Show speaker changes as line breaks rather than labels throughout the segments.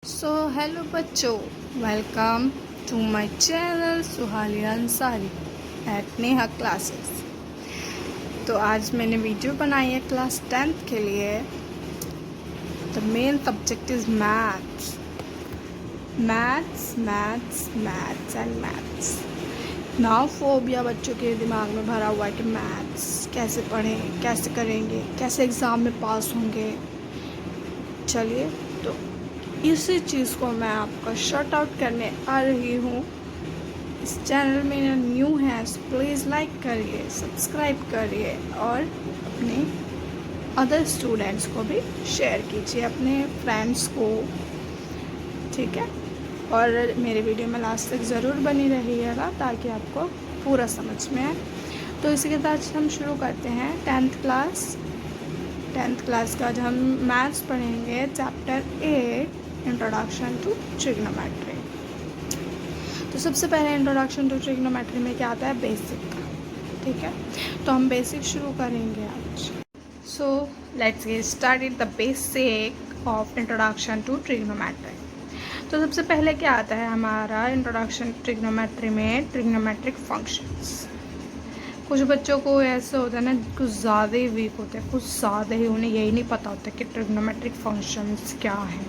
सो hello बच्चों, welcome to my channel Suhaliya Ansari at Neha classes. तो आज मैंने वीडियो बनाई है क्लास 10th के लिए। The main subject is maths maths maths maths and maths. Now phobia बच्चों के दिमाग में भरा हुआ है कि मैथ्स कैसे पढ़ें, कैसे करेंगे, कैसे एग्ज़ाम में पास होंगे। चलिए, तो इसी चीज़ को मैं आपका शॉर्ट आउट करने आ रही हूँ। इस चैनल में न्यू है तो प्लीज़ लाइक करिए, सब्सक्राइब करिए और अपने अदर स्टूडेंट्स को भी शेयर कीजिए, अपने फ्रेंड्स को, ठीक है। और मेरे वीडियो में लास्ट तक ज़रूर बनी रहिएगा ताकि आपको पूरा समझ में आए। तो इसी के साथ हम शुरू करते हैं 10th क्लास का। आज हम मैथ्स पढ़ेंगे चैप्टर 8 इंट्रोडक्शन टू ट्रिग्नोमेट्री। तो सबसे पहले इंट्रोडक्शन टू ट्रिग्नोमेट्री में क्या आता है, बेसिक, ठीक है। तो हम बेसिक शुरू करेंगे आज। So let's get started the basic of introduction to trigonometry. तो सबसे पहले क्या आता है हमारा इंट्रोडक्शन ट्रिग्नोमेट्री में, ट्रिग्नोमेट्रिक फंक्शंस। कुछ बच्चों को ऐसा होता है ना, कुछ ज़्यादा ही वीक होते हैं, कुछ ज़्यादा ही उन्हें यही नहीं पता होता कि ट्रिग्नोमेट्रिक फंक्शंस क्या हैं।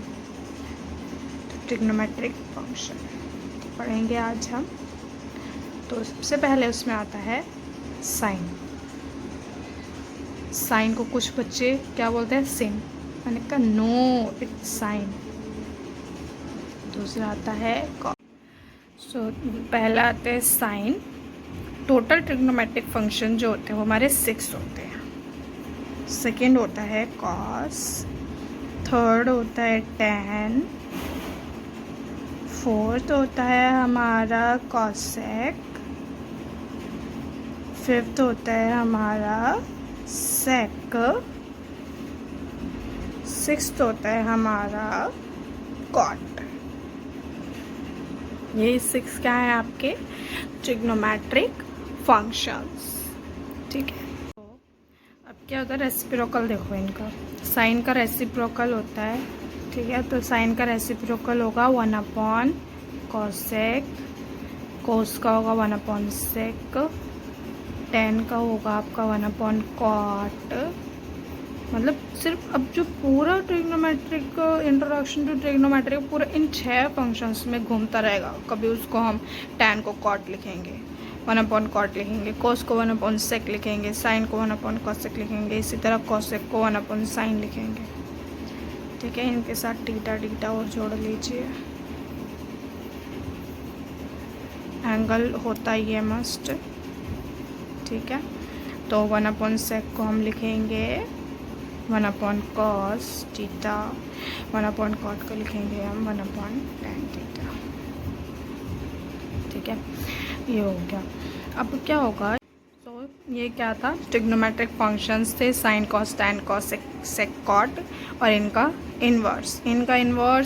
तो ट्रिग्नोमेट्रिक फंक्शन पढ़ेंगे आज हम। तो सबसे पहले उसमें आता है साइन। साइन को कुछ बच्चे क्या बोलते हैं, सिन। मैंने कहा नो, इट्स साइन। दूसरा आता है कॉस। सो पहला आता है साइन। टोटल ट्रिग्नोमेट्रिक फंक्शन जो होते हैं वो हमारे 6 होते हैं। सेकेंड होता है कॉस, थर्ड होता है टैन, फोर्थ होता है हमारा कॉसेक, फिफ्थ होता है हमारा सेक, सिक्स्थ होता है हमारा कॉट। ये 6 क्या है आपके ट्रिग्नोमेट्रिक फंक्शंस, ठीक है। तो अब क्या होता है, रेसिप्रोकल देखो इनका। साइन का रेसिप्रोकल होता है, ठीक है। तो साइन का रेसिप्रोकल होगा 1/cosec, कोस का होगा 1/sec, tan का होगा आपका 1/cot। मतलब सिर्फ अब जो पूरा ट्रिग्नोमेट्रिक इंट्रोडक्शन टू ट्रिग्नोमेट्रिक पूरा इन 6 फंक्शंस में घूमता रहेगा। कभी उसको हम tan को cot लिखेंगे, 1/cot लिखेंगे, cos को 1/sec लिखेंगे, sin को 1/cosec लिखेंगे, इसी तरह cosec को 1/sin लिखेंगे, ठीक है। इनके साथ थीटा और जोड़ लीजिए। एंगल होता ही है मस्ट, ठीक है। तो 1/sec को हम लिखेंगे 1/cos थीटा, 1/cot को लिखेंगे हम 1/tan थीटा, ठीक है। ये हो गया। अब क्या होगा, तो ये क्या था, ट्रिग्नोमेट्रिक फंक्शंस थे, sine cos tan cosec cot, और इनका इन्वर्स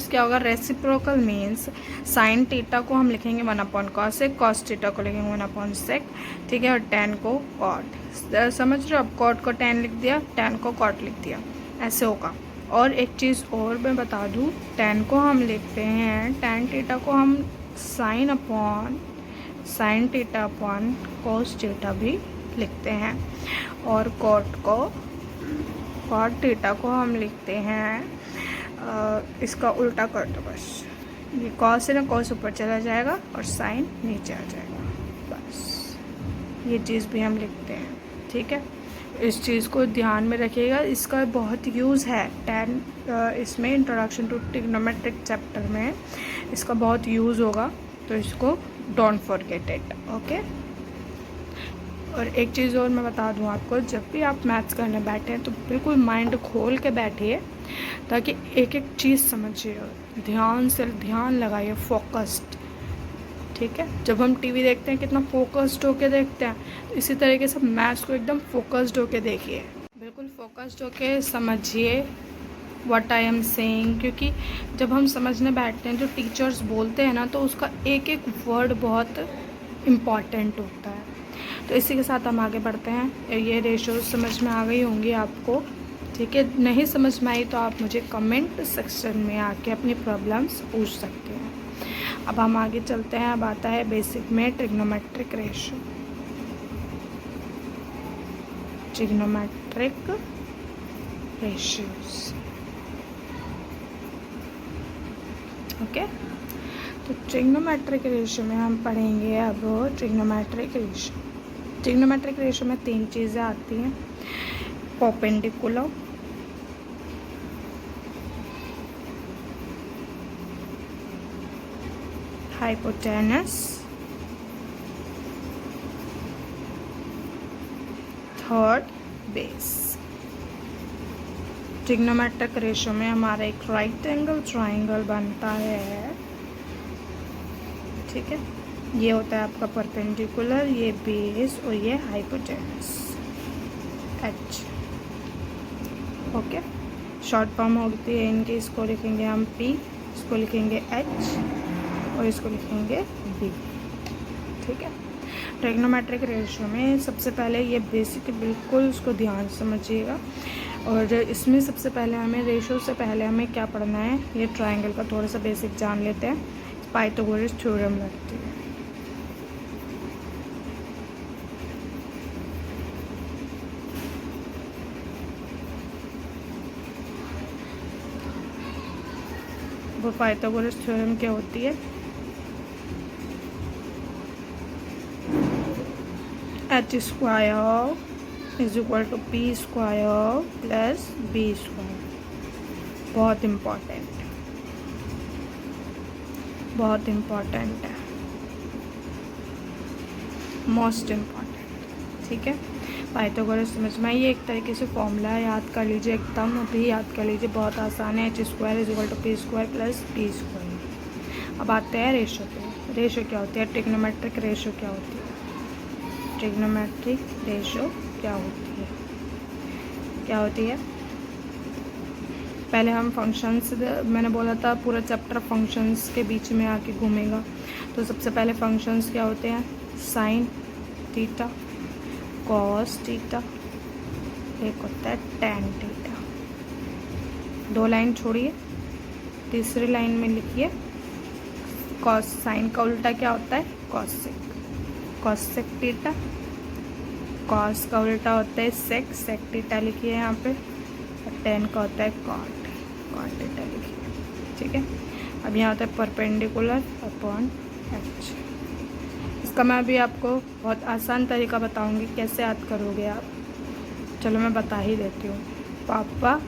क्या होगा, रेसिप्रोकल मीन्स साइन थीटा को हम लिखेंगे 1/cosec, कॉस थीटा को लिखेंगे 1/sec, ठीक है। और टैन को कॉट, समझ रहे हो। अब कॉट को टैन लिख दिया, टैन को कॉट लिख दिया, ऐसे होगा। और एक चीज़ और मैं बता दूँ, टैन को हम लिखते हैं, टैन थीटा को हम sine theta upon cos theta भी लिखते हैं, और कॉट थीटा को हम लिखते हैं इसका उल्टा कर दो बस। ये कॉस है ना, कॉस ऊपर चला जाएगा और साइन नीचे आ जाएगा, बस ये चीज़ भी हम लिखते हैं, ठीक है। इस चीज़ को ध्यान में रखिएगा, इसका बहुत यूज़ है टैन इसमें इंट्रोडक्शन टू ट्रिग्नोमेट्रिक चैप्टर में इसका बहुत यूज़ होगा, तो इसको डोंट फॉरगेट इट, ओके। और एक चीज़ और मैं बता दूं आपको, जब भी आप मैथ्स करने बैठे हैं तो बिल्कुल माइंड खोल के बैठिए ताकि एक एक चीज़ समझिए, ध्यान लगाइए, फोकस्ड, ठीक है। जब हम टीवी देखते हैं कितना फोकस्ड होके देखते हैं, तो इसी तरीके से मैथ्स को एकदम फोकस्ड होके देखिए, बिल्कुल फोकस्ड होके समझिए व्हाट आई एम सेइंग। क्योंकि जब हम समझने बैठते हैं, जो टीचर्स बोलते हैं ना, तो उसका एक एक वर्ड बहुत इम्पॉर्टेंट होता है। तो इसी के साथ हम आगे बढ़ते हैं। ये रेशो समझ में आ गई होंगी आपको, ठीक है, नहीं समझ में आई तो आप मुझे कमेंट सेक्शन में आके अपनी प्रॉब्लम्स पूछ सकते हैं। अब हम आगे चलते हैं। अब आता है बेसिक में trigonometric ratio. Trigonometric ratios, okay. तो ट्रिग्नोमेट्रिक रेशियो में हम पढ़ेंगे अब ट्रिग्नोमेट्रिक रेशियो। ट्रिग्नोमेट्रिक रेशियो में 3 चीज़ें आती हैं, perpendicular, hypotenuse, third base. Trigonometric ratio में हमारा एक राइट एंगल ट्राइंगल बनता है, ठीक है। ये होता है आपका परपेंडिकुलर, ये बेस और ये hypotenuse, H, okay. Short form होती है इनकी, इसको लिखेंगे हम पी, इसको लिखेंगे एच और इसको लिखेंगे बी, ठीक है। ट्रिग्नोमेट्रिक रेशियो में सबसे पहले ये बेसिक बिल्कुल उसको ध्यान से समझिएगा। और इसमें सबसे पहले हमें रेशियो से पहले हमें क्या पढ़ना है, ये ट्रायंगल का थोड़ा सा बेसिक जान लेते हैं। पाइथागोरस थ्योरम लगती है, वो पाइथागोरस थ्योरम क्या होती है, H square is equal to P square plus B square. बहुत इम्पॉर्टेंट, बहुत इम्पॉर्टेंट है, मोस्ट इम्पॉर्टेंट, ठीक है। पाइथागोरस समझ में आइए, एक तरीके से फॉर्मूला है, याद कर लीजिए, एकदम अभी याद कर लीजिए, बहुत आसान है। H square is equal to P square plus B square. अब आते हैं रेशो पे। रेशो क्या होती है, ट्रिग्नोमेट्रिक रेशो क्या होती है, ट्रिग्नोमेट्रिक रेशो क्या होती है, क्या होती है। पहले हम फंक्शंस, मैंने बोला था पूरा चैप्टर फंक्शंस के बीच में आके घूमेगा। तो सबसे पहले फंक्शंस क्या होते हैं, साइन थीटा, कॉस थीटा, एक होता है टैन थीटा। 2 लाइन छोड़िए, तीसरी लाइन में लिखिए कॉस। साइन का उल्टा क्या होता है, कॉसेक, कॉसेक थीटा। कॉस का उल्टा होता है सेक, सेक थीटा लिखिए यहाँ पे। और टैन का होता है कॉट, कॉट थीटा लिखिए, ठीक है। अब यहाँ होता है परपेंडिकुलर अपॉन एच। इसका मैं अभी आपको बहुत आसान तरीका बताऊंगी कैसे याद करोगे आप। चलो मैं बता ही देती हूँ। पापा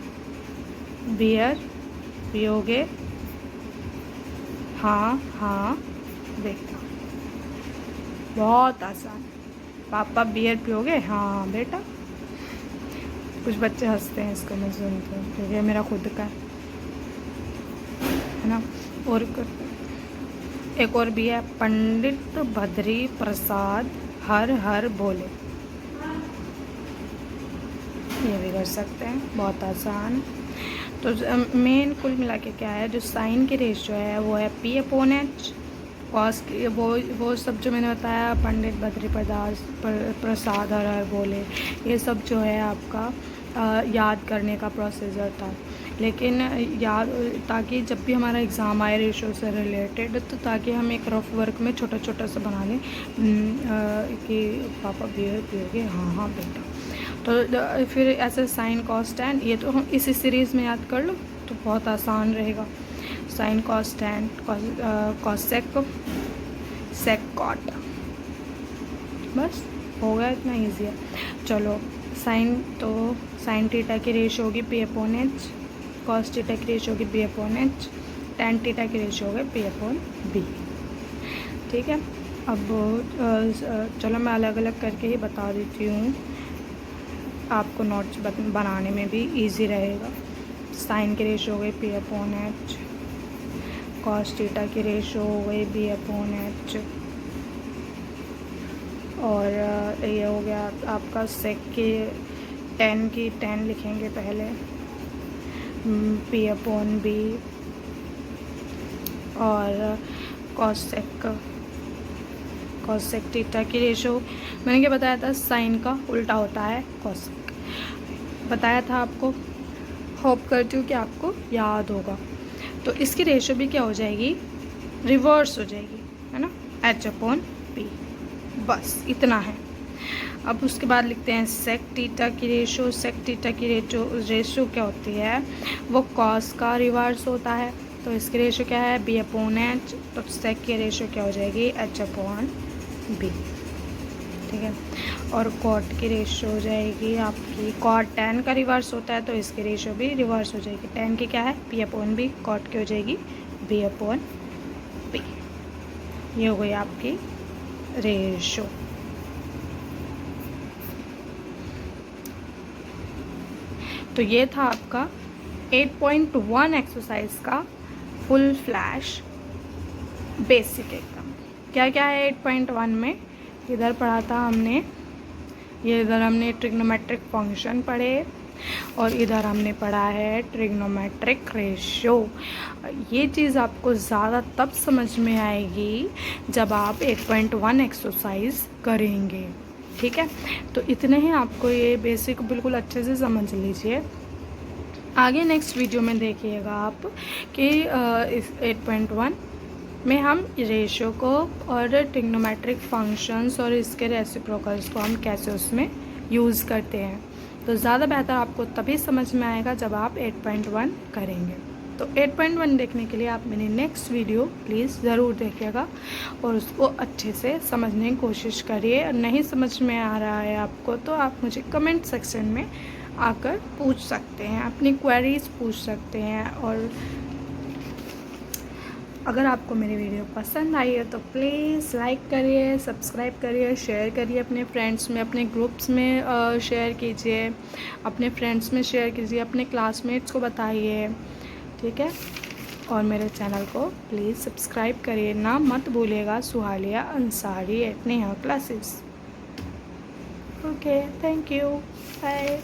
बियर पियोगे, हाँ हाँ बेटा। बहुत आसान। पापा बियर पियोगे, हाँ बेटा। कुछ बच्चे हंसते हैं इसको, मैं सुनती हूँ क्योंकि ये मेरा खुद का है ना। और एक और भी है, पंडित बद्री प्रसाद हर हर बोले। ये भी कर सकते हैं, बहुत आसान। तो मेन कुल मिला के क्या है, जो साइन की रेशियो है वो है पी अपॉन एच। कॉस की वो सब जो मैंने बताया, पंडित बद्री प्रसाद हर हर बोले, ये सब जो है आपका याद करने का प्रोसीजर था। लेकिन याद, ताकि जब भी हमारा एग्ज़ाम आए रेशो से रिलेटेड, तो ताकि हम एक रफ वर्क में छोटा छोटा सा बना लें कि पापा बियर पियोगे, हाँ हाँ बेटा। तो फिर ऐसे साइन कॉस टैन, ये तो हम इसी सीरीज़ में याद कर लो तो बहुत आसान रहेगा। Sine cos tan, cosec, sec cot, बस हो गया, इतना ईजी है। चलो साइन, तो साइन थीटा की रेशियो होगी P upon H, cos theta की रेशियो होगी P upon H, tan theta की रेशियो होगी पी अपॉन बी, ठीक है। अब चलो मैं अलग अलग करके ही बता देती हूँ, आपको नोट्स बनाने में भी इजी रहेगा। साइन की रेशियो हो गई P upon H, cos theta की रेशियो हो गई बी अपॉन एच, और ये हो गया आपका सेक की टेन लिखेंगे पहले, पी अपॉन बी, और कॉसेक थीटा की रेशियो मैंने क्या बताया था, साइन का उल्टा होता है कॉसेक, बताया था आपको। होप करती हूँ कि आपको याद होगा। तो इसकी रेशो भी क्या हो जाएगी, रिवर्स हो जाएगी, है ना, H/P। बस इतना है। अब उसके बाद लिखते हैं सेक थीटा की रेशो। सेक थीटा की रेशो क्या होती है, वो कॉस का रिवर्स होता है। तो इसकी रेशो क्या है, B/H। तो सेक की रेशो क्या हो जाएगी, H/B। ठीक है। और कॉट की रेशो हो जाएगी आपकी, कॉट tan का रिवर्स होता है तो इसकी रेशो भी रिवर्स हो जाएगी। tan की क्या है, P/B। कॉट की हो जाएगी B/P। ये हो गई आपकी रेशो। तो ये था आपका 8.1 एक्सरसाइज का फुल फ्लैश बेसिक एकदम। क्या क्या है 8.1 में, इधर पढ़ा था हमने, ये इधर हमने ट्रिग्नोमेट्रिक फंक्शन पढ़े और इधर हमने पढ़ा है ट्रिग्नोमेट्रिक रेशियो। ये चीज़ आपको ज़्यादा तब समझ में आएगी जब आप 8.1 एक्सरसाइज करेंगे। ठीक है, तो इतने ही आपको ये बेसिक बिल्कुल अच्छे से समझ लीजिए। आगे नेक्स्ट वीडियो में देखिएगा आप कि इस 8.1 में हम रेशियो को और ट्रिग्नोमेट्रिक फंक्शंस और इसके रेसिप्रोकल्स को हम कैसे उसमें यूज़ करते हैं। तो ज़्यादा बेहतर आपको तभी समझ में आएगा जब आप 8.1 करेंगे। तो 8.1 देखने के लिए आप मेरी नेक्स्ट वीडियो प्लीज़ ज़रूर देखिएगा और उसको अच्छे से समझने की कोशिश करिए। नहीं समझ में आ रहा है आपको तो आप मुझे कमेंट सेक्शन में आकर पूछ सकते हैं, अपनी क्वेरीज पूछ सकते हैं। और अगर आपको मेरी वीडियो पसंद आई है तो प्लीज़ लाइक करिए, सब्सक्राइब करिए, शेयर करिए अपने फ्रेंड्स में, अपने ग्रुप्स में शेयर कीजिए, अपने फ्रेंड्स में शेयर कीजिए, अपने क्लासमेट्स को बताइए। ठीक है, और मेरे चैनल को प्लीज़ सब्सक्राइब करिए, ना मत भूलिएगा Suhaliya Ansari at Neha classes. Okay, thank you, bye.